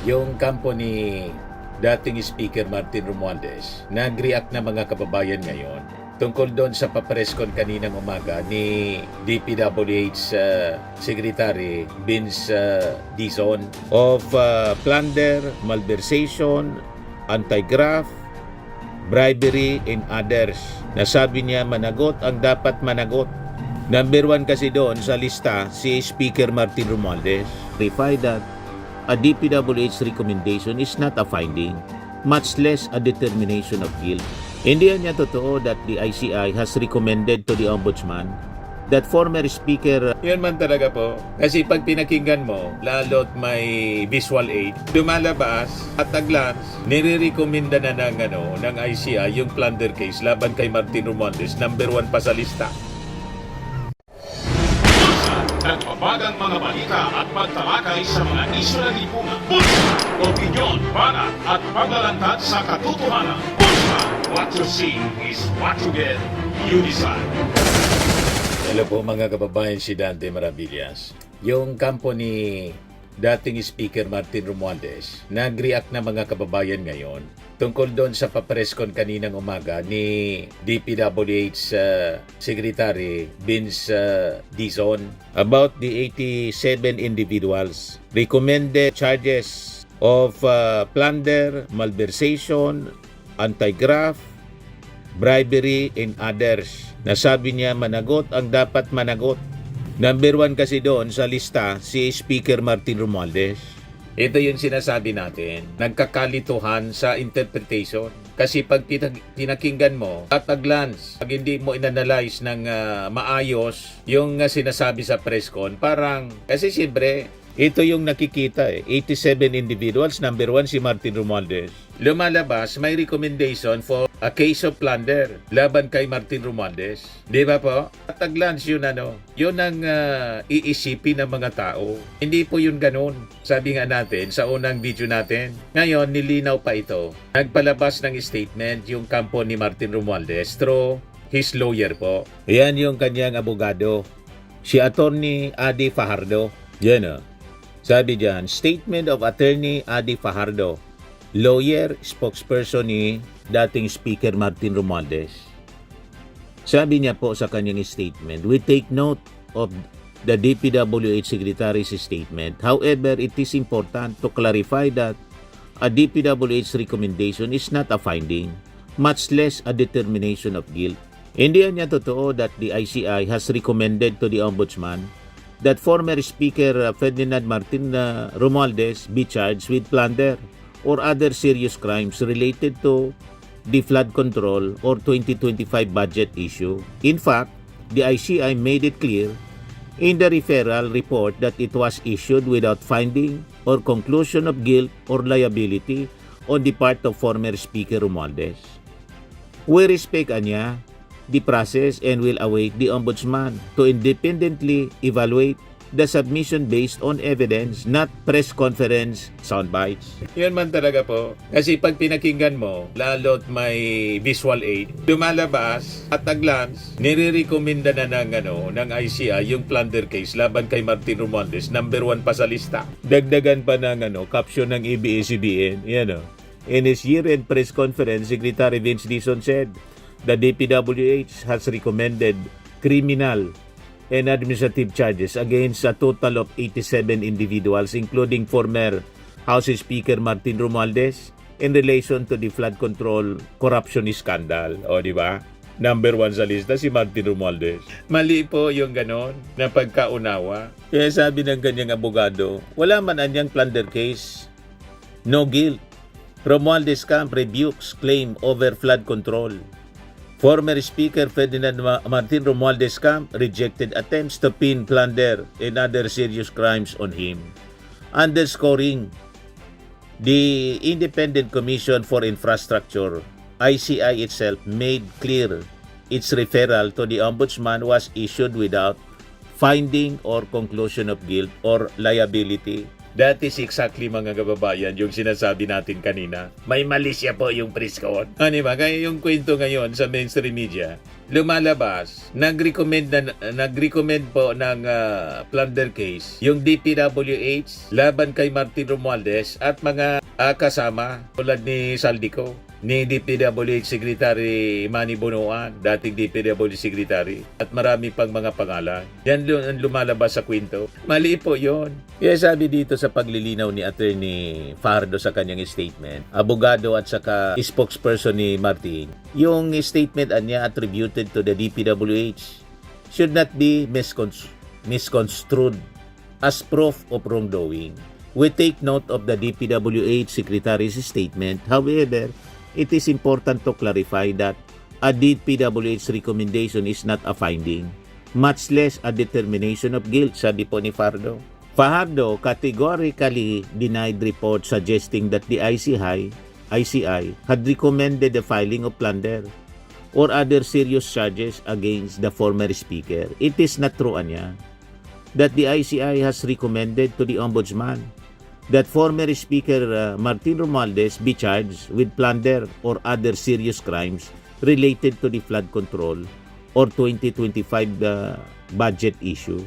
yung kampo ni dating Speaker Martin Romualdez, nag-react na mga kababayan ngayon tungkol doon sa papreskon kaninang umaga ni DPWH Secretary Vince Dizon of plunder, malversation, anti-graft, bribery, and others. Nasabi niya managot ang dapat managot. Number 1 kasi doon sa lista si Speaker Martin Romualdez. Clarify that a DPWH recommendation is not a finding, much less a determination of guilt. Hindi niya totoo that the ICI has recommended to the Ombudsman that former Speaker... Yan man talaga po. Kasi pag pinakinggan mo, lalo't may visual aid, lumalabas at a glance, nire-recommenda na ng ICI yung plunder case laban kay Martin Romualdez, number 1 pa sa lista. Nagbabagang mga balita at pagtalakay sa mga isyu ng lipunan. Pulsa, opinyon, banat at paglalantad sa katotohanan. Pulsa, what you see is what you get. You decide. Hello po mga kababayan, si Dante Maravillas. Yung kampo ni dating Speaker Martin Romualdez, nag-react na mga kababayan ngayon tungkol doon sa papreskon kaninang umaga ni DPWH Secretary Vince Dizon about the 87 individuals recommended charges of plunder, malversation, anti-graft, bribery, and others. Nasabi niya managot ang dapat managot. Number 1 kasi doon sa lista si Speaker Martin Romualdez. Ito yung sinasabi natin, nagkakalituhan sa interpretation. Kasi pag pinakinggan mo at a glance, pag hindi mo inanalyze ng maayos yung sinasabi sa press con, parang, kasi siyempre, ito yung nakikita 87 individuals, number 1 si Martin Romualdez. Lumalabas, may recommendation for a case of plunder laban kay Martin Romualdez. Di ba po? At a glance yun yun ang iisipin ng mga tao. Hindi po yun ganun. Sabi nga natin sa unang video natin. Ngayon, nilinaw pa ito. Nagpalabas ng statement yung kampo ni Martin Romualdez through his lawyer po. Yan yung kanyang abogado. Si Attorney Adi Fajardo. Yan Sabi dyan, statement of Attorney Adi Fajardo, lawyer, spokesperson ni dating Speaker Martin Romualdez. Sabi niya po sa kanyang statement, we take note of the DPWH Secretary's statement. However, it is important to clarify that a DPWH recommendation is not a finding, much less a determination of guilt. Hindi niya totoo that the ICI has recommended to the Ombudsman that former Speaker Ferdinand Martin Romualdez be charged with plunder or other serious crimes related to the flood control or 2025 budget issue. In fact, the ICI made it clear in the referral report that it was issued without finding or conclusion of guilt or liability on the part of former Speaker Romualdez. We respect the process and will await the Ombudsman to independently evaluate the submission based on evidence, not press conference soundbites. Yun man talaga po. Kasi pag pinakinggan mo, lalo't may visual aid, lumalabas at a glance, nire-recommenda na ng ICI yung plunder case laban kay Martin Romualdez, number 1 pa sa lista. Dagdagan pa ng caption ng ABS-CBN. In his year-end press conference, Secretary Vince Dizon said, the DPWH has recommended criminal and administrative charges against a total of 87 individuals, including former House Speaker Martin Romualdez, in relation to the flood control corruption scandal. O, di ba? Number 1 sa lista si Martin Romualdez. Mali po yung ganon na pagkaunawa. Kaya sabi ng kanyang abogado, wala man anyang plunder case, no guilt. Romualdez camp rebukes claim over flood control. Former Speaker Ferdinand Martin Romualdez camp rejected attempts to pin plunder and other serious crimes on him, underscoring the Independent Commission for Infrastructure, ICI itself, made clear its referral to the Ombudsman was issued without finding or conclusion of guilt or liability. That is exactly mga kababayan yung sinasabi natin kanina. May mali siya po yung Priscon. Ano ba? Kaya yung kwento ngayon sa mainstream media, lumalabas, nag-recommend po ng plunder case yung DPWH laban kay Martin Romualdez at mga kasama tulad ni Saldico, ni DPWH Secretary Manny Bonoan, dating DPWH Secretary, at marami pang mga pangalan. Yan ang lumalabas sa kwento. Mali po yon. Kaya sabi dito sa paglilinaw ni Attorney Fajardo sa kanyang statement, abogado at saka spokesperson ni Martin, yung statement niya attributed to the DPWH should not be misconstrued as proof of wrongdoing. We take note of the DPWH Secretary's statement. However, it is important to clarify that a DPWH recommendation is not a finding, much less a determination of guilt, sabi po ni Fajardo. Fajardo categorically denied reports suggesting that the ICI had recommended the filing of plunder or other serious charges against the former speaker. It is not true anya that the ICI has recommended to the Ombudsman that former Speaker Martin Romualdez be charged with plunder or other serious crimes related to the flood control or 2025 budget issue.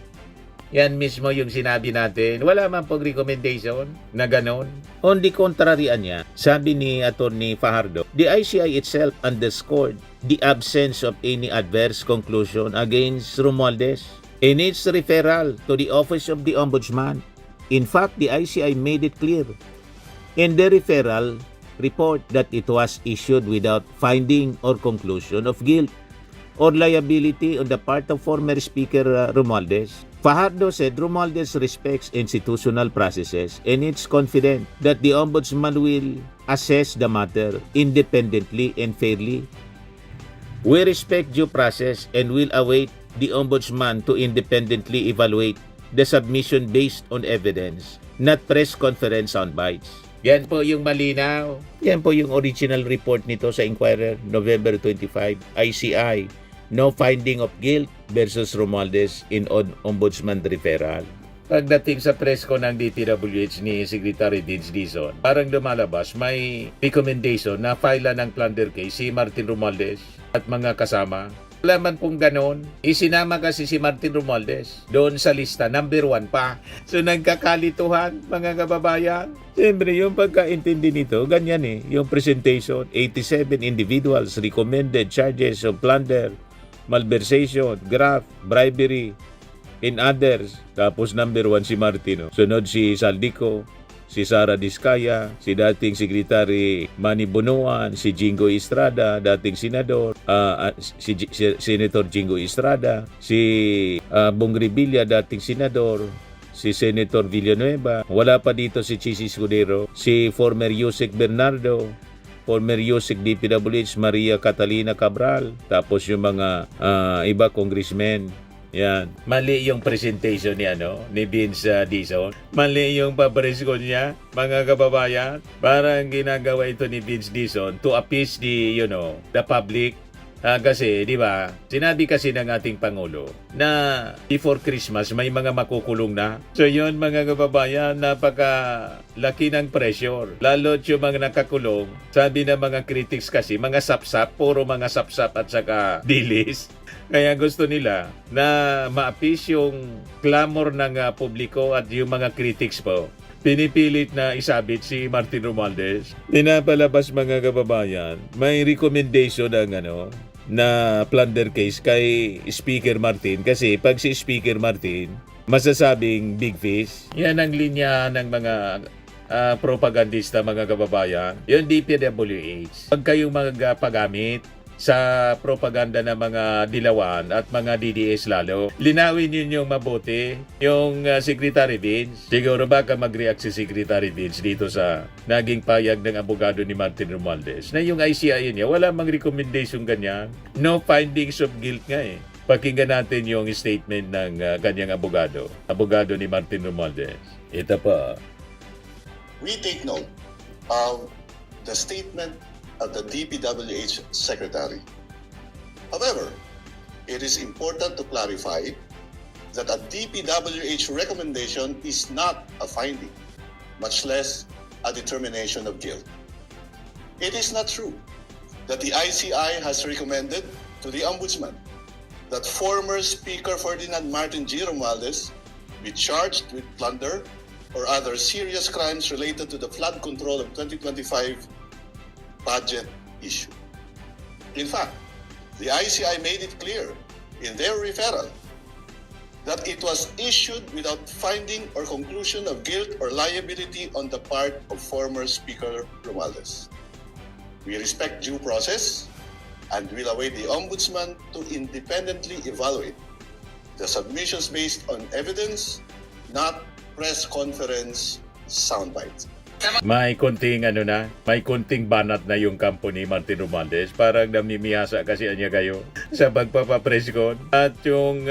Yan mismo yung sinabi natin. Wala man pong recommendation na ganon. On the contrary niya, sabi ni Attorney Fajardo, the ICI itself underscored the absence of any adverse conclusion against Romualdez in its referral to the Office of the Ombudsman. In fact, the ICI made it clear in the referral report that it was issued without finding or conclusion of guilt or liability on the part of former Speaker Romualdez. Fajardo said Romualdez respects institutional processes and is confident that the Ombudsman will assess the matter independently and fairly. We respect due process and will await the Ombudsman to independently evaluate the submission based on evidence, not press conference soundbites. Yan po yung malinaw. Yan po yung original report nito sa Inquirer, November 25, ICI. No finding of guilt versus Romualdez in Ombudsman referral. Pagdating sa presko ng DPWH ni Secretary Vince Dizon, parang lumalabas may recommendation na file ng plunder case si Martin Romualdez at mga kasama. Wala man pong ganon. Isinama kasi si Martin Romualdez doon sa lista, number 1 pa. So nagkakalituhan, mga kababayan. Siyempre, yung pagkaintindi nito, ganyan yung presentation, 87 individuals recommended charges of plunder, malversation, graft, bribery, and others. Tapos number 1 si Martin. Sunod si Saldico, si Sara Diskaya, si dating Secretary Manny Bonoan, si Jingo Estrada, dating Senador, si Senator Jingo Estrada, si Bong Revilla, dating Senador, si Senator Villanueva, wala pa dito si Chisi Escudero, si former Yusek Bernardo, former Yusek DPWH Maria Catalina Cabral, tapos yung mga iba congressmen. Yan. Mali yung presentation ni Vince Dizon. Mali yung papresko niya, mga kababayan. Parang ginagawa ito ni Vince Dizon to appease the public. Kasi, di ba, sinabi kasi ng ating Pangulo na before Christmas may mga makukulong na. So yun, mga kababayan, napakalaki ng pressure. Lalo yung mga nakakulong, sabi ng mga critics kasi, mga sapsap, puro mga sapsap at saka dilis. Kaya gusto nila na ma-appease yung clamor ng publiko at yung mga critics po. Pinipilit na isabit si Martin Romualdez. Pinapalabas, mga kababayan, may recommendation ng na plunder case kay Speaker Martin. Kasi pag si Speaker Martin, masasabing big fish. Yan ang linya ng mga propagandista, mga kababayan. Yung DPWH. Pag kayong magpagamit sa propaganda ng mga dilawan at mga DDS lalo, linawin yun yung mabuti. Yung Secretary Vince, siguro baka mag-react si Secretary Vince dito sa naging payag ng abogado ni Martin Romualdez na yung ICI niya, wala mang recommendation ganyan. No findings of guilt nga Pakinggan natin yung statement ng kanyang abogado ni Martin Romualdez. Ito pa. We take note of the statement of the DPWH Secretary. However, it is important to clarify that a DPWH recommendation is not a finding, much less a determination of guilt. It is not true that the ICI has recommended to the Ombudsman that former Speaker Ferdinand Martin G. Romualdez be charged with plunder or other serious crimes related to the flood control of 2025 budget issue. In fact, the ICI made it clear in their referral that it was issued without finding or conclusion of guilt or liability on the part of former Speaker Romualdez. We respect due process and will await the Ombudsman to independently evaluate the submissions based on evidence, not press conference soundbites. May konting may konting banat na yung kampo ni Martin Romualdez. Parang namimiyasa kasi niya kayo sa pagpapapreskon. At yung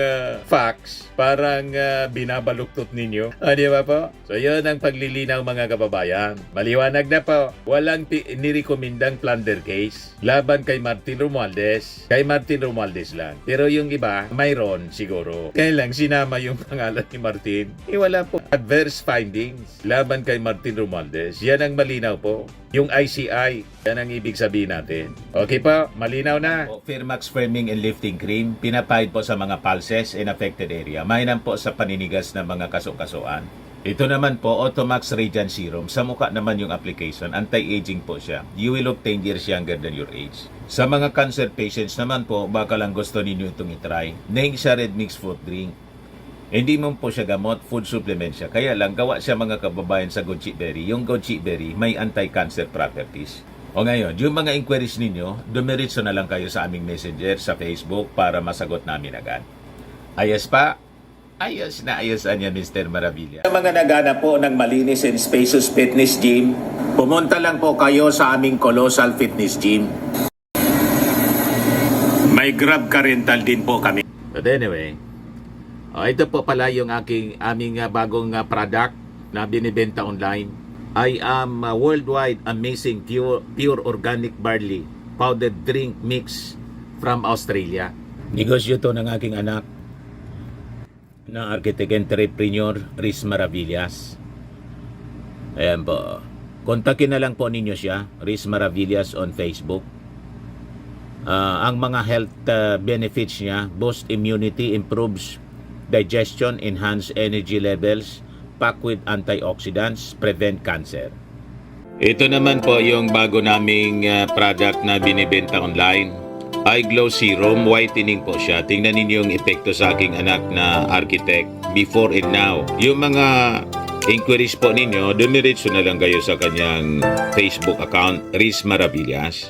facts, parang binabaluktot ninyo. Di ba po? So yun ang paglilinaw mga kababayan. Maliwanag na po. Walang nirekomendang plunder case laban kay Martin Romualdez. Kay Martin Romualdez lang. Pero yung iba, mayroon siguro. Kaya lang sinama yung pangalan ni Martin. Wala po adverse findings laban kay Martin Romualdez. Yan ang malinaw po. Yung ICI, yan ang ibig sabihin natin. Okay po, malinaw na. Firmax Firming and Lifting Cream, pinapahid po sa mga pulses in affected area. Mainam po sa paninigas ng mga kaso-kasuan. Ito naman po, Automax Radiant Serum. Sa mukha naman yung application, anti-aging po siya. You will look 10 years younger than your age. Sa mga cancer patients naman po, baka lang gusto ninyo itong itry. Neng siya Red Mix Fruit Drink. Hindi mo po siya gamot, food supplement siya. Kaya lang, gawa siya mga kababayan sa goji berry. Yung goji berry, may anti-cancer properties. O ngayon, yung mga inquiries ninyo, dumiritso na lang kayo sa aming messenger sa Facebook para masagot namin agad. Ayos pa? Ayos na ayos niya, Mr. Maravilla. Sa mga nagana po ng malinis and spacious fitness gym, pumunta lang po kayo sa aming Colossal Fitness Gym. May Grab car rental din po kami. But anyway, ito po pala yung aming bagong product na binibenta online. I am worldwide amazing pure organic barley powdered drink mix from Australia. Negosyo to ng aking anak na architect entrepreneur Riz Maravillas. Ayan po. Kontakin na lang po ninyo siya, Riz Maravillas on Facebook. Ang mga health benefits niya, boost immunity, improves digestion, enhance energy levels, packed with antioxidants, prevent cancer. Ito naman po yung bago naming product na binibenta online. Eye Glow Serum, whitening po siya. Tingnan ninyo yung epekto sa aking anak na architect before and now. Yung mga inquiries po ninyo, dumiretso na lang kayo sa kanyang Facebook account, Riz Maravillas.